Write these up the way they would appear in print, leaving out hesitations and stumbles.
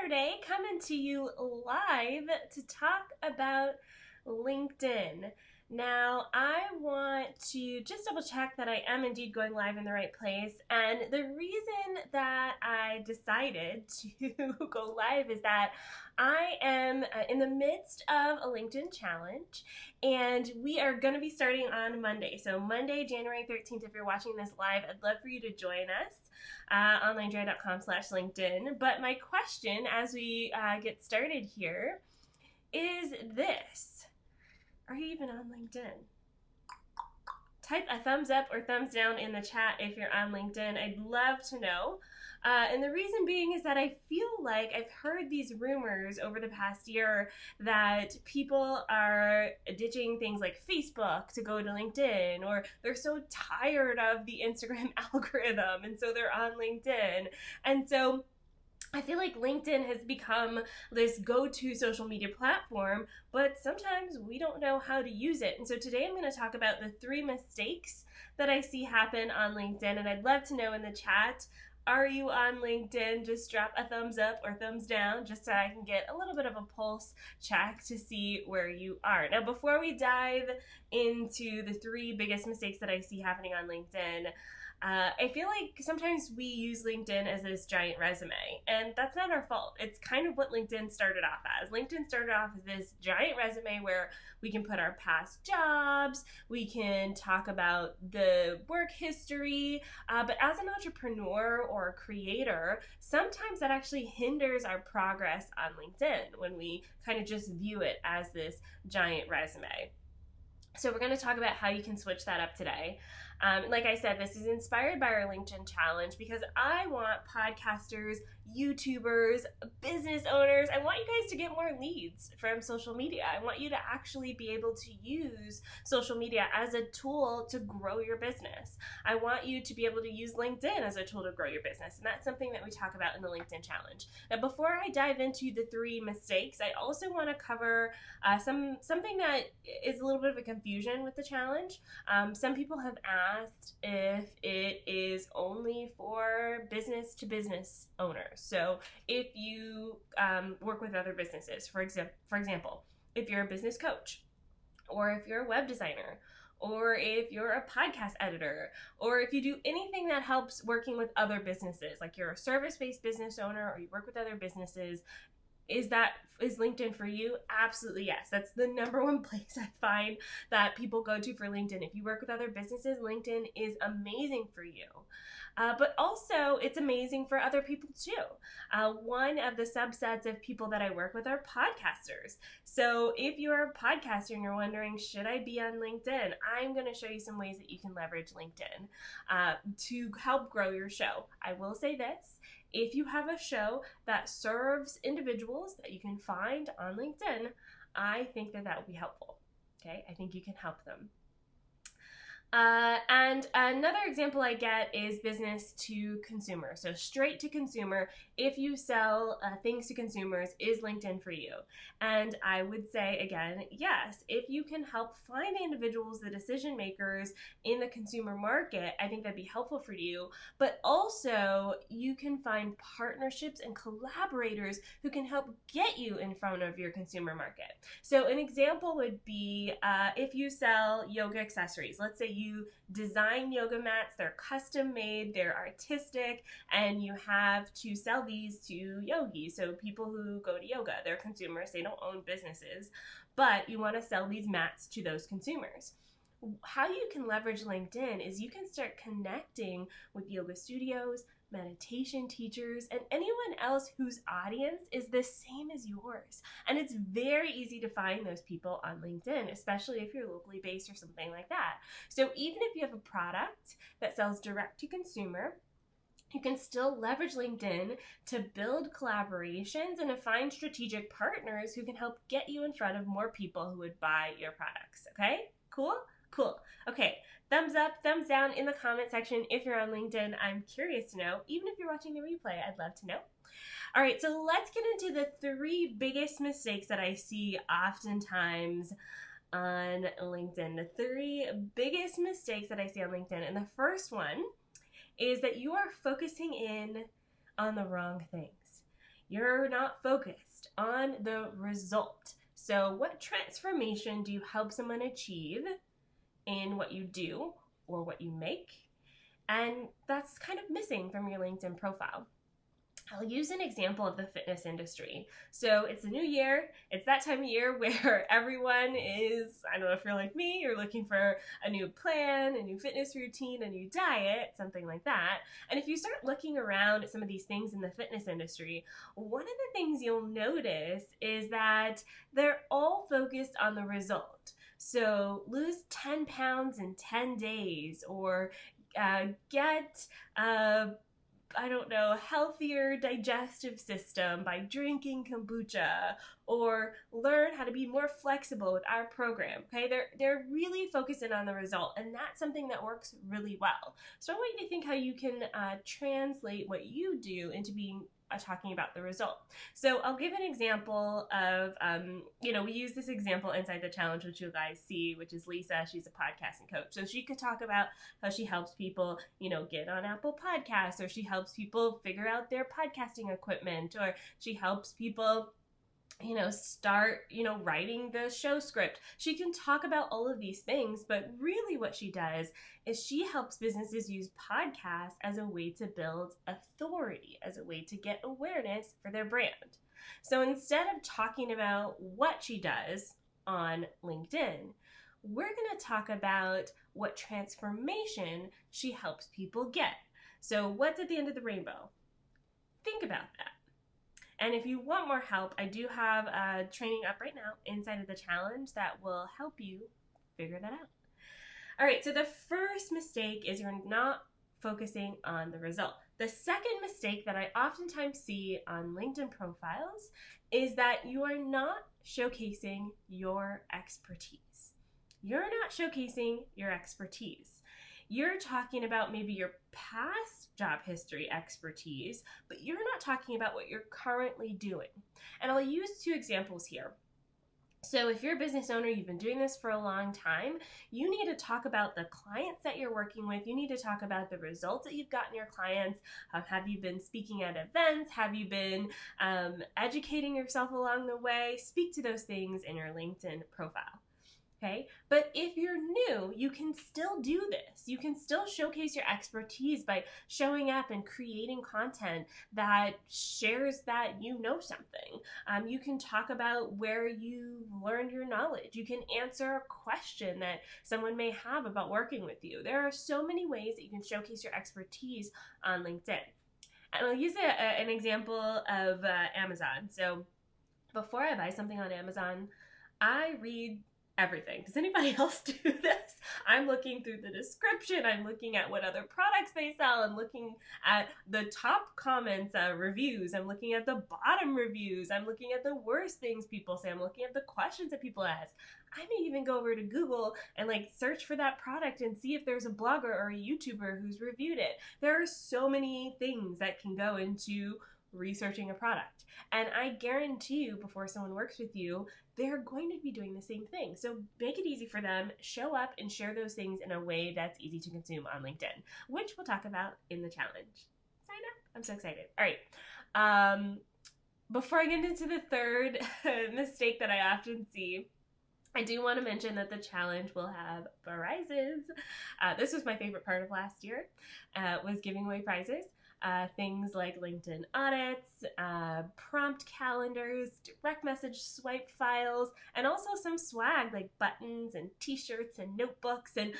Saturday, coming to you live to talk about LinkedIn. Now, I want to just double check that I am indeed going live in the right place. And the reason that I decided to go live is that I am in the midst of a LinkedIn challenge, and we are going to be starting on Monday. So, Monday, January 13th, if you're watching this live, I'd love for you to join us. onlinedry.com/LinkedIn. But my question as we get started here is this. Are you even on LinkedIn? Type a thumbs up or thumbs down in the chat if you're on LinkedIn. I'd love to know. And the reason being is that I feel like I've heard these rumors over the past year that people are ditching things like Facebook to go to LinkedIn, or they're so tired of the Instagram algorithm, and so they're on LinkedIn. And so I feel like LinkedIn has become this go-to social media platform, but sometimes we don't know how to use it. And so today I'm going to talk about the 3 mistakes that I see happen on LinkedIn. And I'd love to know in the chat, are you on LinkedIn? Just drop a thumbs up or thumbs down just so I can get a little bit of a pulse check to see where you are. Now, before we dive into the 3 biggest mistakes that I see happening on LinkedIn, I feel like sometimes we use LinkedIn as this giant resume, and that's not our fault. It's kind of what LinkedIn started off as. LinkedIn started off as this giant resume where we can put our past jobs, we can talk about the work history, but as an entrepreneur or a creator, sometimes that actually hinders our progress on LinkedIn when we kind of just view it as this giant resume. So we're going to talk about how you can switch that up today. Like I said, this is inspired by our LinkedIn challenge because I want podcasters, YouTubers, business owners, I want you guys to get more leads from social media. I want you to actually be able to use social media as a tool to grow your business. I want you to be able to use LinkedIn as a tool to grow your business. And that's something that we talk about in the LinkedIn challenge. Now, before I dive into the 3 mistakes, I also want to cover something that is a little bit of a confusion with the challenge. Some people have asked if it is only for business to business owners. So if you work with other businesses, for example, if you're a business coach, or if you're a web designer, or if you're a podcast editor, or if you do anything that helps working with other businesses, like you're a service-based business owner or you work with other businesses, is LinkedIn for you? Absolutely yes. That's the number 1 place I find that people go to for LinkedIn. If you work with other businesses, LinkedIn is amazing for you. But also, it's amazing for other people too. One of the subsets of people that I work with are podcasters. So if you're a podcaster and you're wondering, should I be on LinkedIn? I'm going to show you some ways that you can leverage LinkedIn to help grow your show. I will say this. If you have a show that serves individuals that you can find on LinkedIn, I think that would be helpful. Okay, I think you can help them. And another example I get is business to consumer. So straight to consumer, if you sell things to consumers, is LinkedIn for you? And I would say, again, yes. If you can help find the individuals, the decision makers in the consumer market, I think that'd be helpful for you. But also, you can find partnerships and collaborators who can help get you in front of your consumer market. So an example would be if you sell yoga accessories. Let's say you design yoga mats, they're custom made, they're artistic, and you have to sell these to yogis. So people who go to yoga, they're consumers, they don't own businesses, but you want to sell these mats to those consumers. How you can leverage LinkedIn is you can start connecting with yoga studios, meditation teachers, and anyone else whose audience is the same as yours. And it's very easy to find those people on LinkedIn, especially if you're locally based or something like that. So even if you have a product that sells direct to consumer, you can still leverage LinkedIn to build collaborations and to find strategic partners who can help get you in front of more people who would buy your products. Okay? Cool? Cool. Okay. Thumbs up, thumbs down in the comment section if you're on LinkedIn. I'm curious to know. Even if you're watching the replay, I'd love to know. All right, so let's get into the 3 biggest mistakes that I see oftentimes on LinkedIn. The 3 biggest mistakes that I see on LinkedIn. And the first one is that you are focusing in on the wrong things. You're not focused on the result. So what transformation do you help someone achieve in what you do or what you make? And that's kind of missing from your LinkedIn profile. I'll use an example of the fitness industry. So it's a new year. It's that time of year where everyone is, I don't know if you're like me, you're looking for a new plan, a new fitness routine, a new diet, something like that. And if you start looking around at some of these things in the fitness industry, one of the things you'll notice is that they're all focused on the result. So lose 10 pounds in 10 days, or get I don't know, healthier digestive system by drinking kombucha, or learn how to be more flexible with our program. Okay, they're really focusing on the result, and that's something that works really well. So I want you to think how you can translate what you do into being talking about the result. So I'll give an example of, we use this example inside the challenge, which you guys see, which is Lisa. She's a podcasting coach. So she could talk about how she helps people, get on Apple Podcasts, or she helps people figure out their podcasting equipment, or she helps people start, writing the show script. She can talk about all of these things, but really what she does is she helps businesses use podcasts as a way to build authority, as a way to get awareness for their brand. So instead of talking about what she does on LinkedIn, we're going to talk about what transformation she helps people get. So what's at the end of the rainbow? Think about that. And if you want more help, I do have a training up right now inside of the challenge that will help you figure that out. All right, so the first mistake is you're not focusing on the result. The second mistake that I oftentimes see on LinkedIn profiles is that you are not showcasing your expertise. You're not showcasing your expertise. You're talking about maybe your past job history expertise, but you're not talking about what you're currently doing. And I'll use two examples here. So if you're a business owner, you've been doing this for a long time, you need to talk about the clients that you're working with. You need to talk about the results that you've gotten your clients. Have you been speaking at events? Have you been educating yourself along the way? Speak to those things in your LinkedIn profile. Okay, but if you're new, you can still do this. You can still showcase your expertise by showing up and creating content that shares that you know something. You can talk about where you learned your knowledge. You can answer a question that someone may have about working with you. There are so many ways that you can showcase your expertise on LinkedIn. And I'll use an example of Amazon. So before I buy something on Amazon, I read everything. Does anybody else do this? I'm looking through the description. I'm looking at what other products they sell. I'm looking at the top comments, reviews. I'm looking at the bottom reviews. I'm looking at the worst things people say. I'm looking at the questions that people ask. I may even go over to Google and search for that product and see if there's a blogger or a YouTuber who's reviewed it. There are so many things that can go into researching a product. And I guarantee you, before someone works with you, they're going to be doing the same thing. So make it easy for them. Show up and share those things in a way that's easy to consume on LinkedIn, which we'll talk about in the challenge. Sign up. I'm so excited. All right. Before I get into the third mistake that I often see, I do want to mention that the challenge will have prizes. This was my favorite part of last year, was giving away prizes. Things like LinkedIn audits, prompt calendars, direct message swipe files, and also some swag like buttons and t-shirts and notebooks. And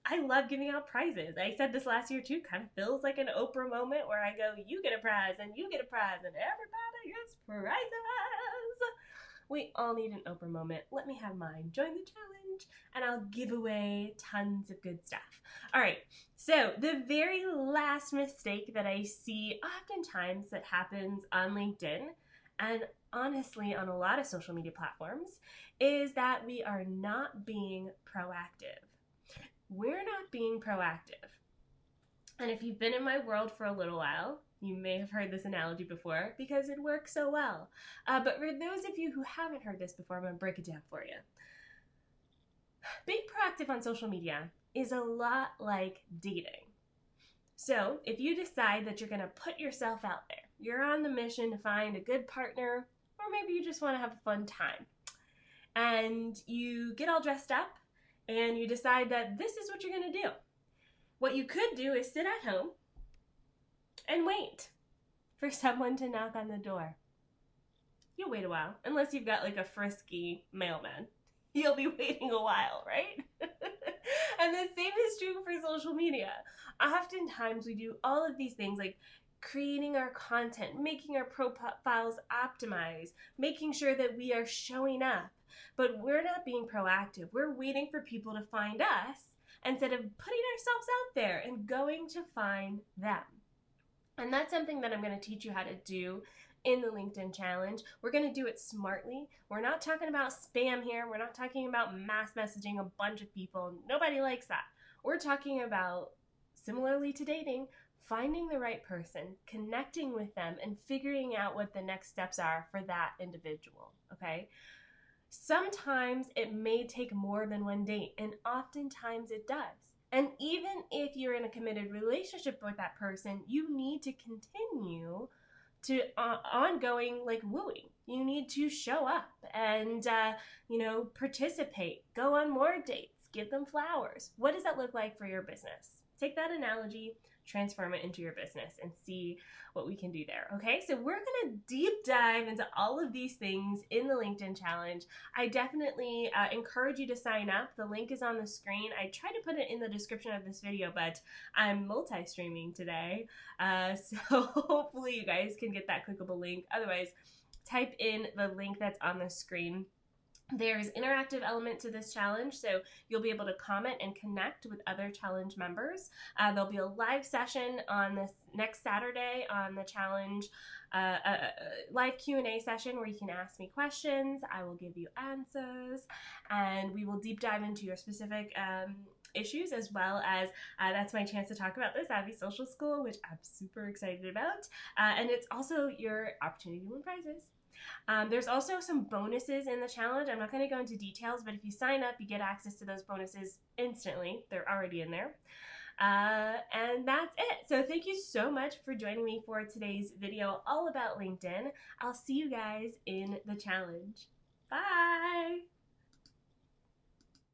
I love giving out prizes. I said this last year too, kind of feels like an Oprah moment where I go, you get a prize and you get a prize and everybody gets prizes. We all need an Oprah moment. Let me have mine. Join the challenge and I'll give away tons of good stuff. All right, so the very last mistake that I see oftentimes that happens on LinkedIn, and honestly on a lot of social media platforms, is that we are not being proactive. We're not being proactive. And if you've been in my world for a little while, you may have heard this analogy before because it works so well. But for those of you who haven't heard this before, I'm going to break it down for you. Being proactive on social media is a lot like dating. So if you decide that you're going to put yourself out there, You're on the mission to find a good partner, or maybe you just want to have a fun time. And you get all dressed up and you decide that this is what you're going to do. What you could do is sit at home and wait for someone to knock on the door. You'll wait a while, unless you've got like a frisky mailman. You'll be waiting a while, right? And the same is true for social media. Oftentimes we do all of these things like creating our content, making our profiles optimized, making sure that we are showing up, but we're not being proactive. We're waiting for people to find us instead of putting ourselves out there and going to find them. And that's something that I'm going to teach you how to do in the LinkedIn challenge. We're going to do it smartly. We're not talking about spam here. We're not talking about mass messaging a bunch of people. Nobody likes that. We're talking about, similarly to dating, finding the right person, connecting with them, and figuring out what the next steps are for that individual, okay? Sometimes it may take more than one date, and oftentimes it does. And even if you're in a committed relationship with that person, you need to continue to ongoing like wooing. You need to show up and participate, go on more dates, give them flowers. What does that look like for your business? Take that analogy, transform it into your business, and see what we can do there. Okay, so we're gonna deep dive into all of these things in the LinkedIn challenge. I definitely encourage you to sign up. The link is on the screen. I tried to put it in the description of this video, but I'm multi-streaming today, so hopefully you guys can get that clickable link. Otherwise, type in the link that's on the screen. There's interactive element to this challenge, so you'll be able to comment and connect with other challenge members. There'll be a live session on this next Saturday on the challenge, a live Q&A session where you can ask me questions. I will give you answers, and we will deep dive into your specific issues, as well as that's my chance to talk about this Abby Social School, which I'm super excited about, and it's also your opportunity to win prizes. There's also some bonuses in the challenge. I'm not going to go into details, but if you sign up, you get access to those bonuses instantly. They're already in there. And that's it. So thank you so much for joining me for today's video all about LinkedIn. I'll see you guys in the challenge. Bye!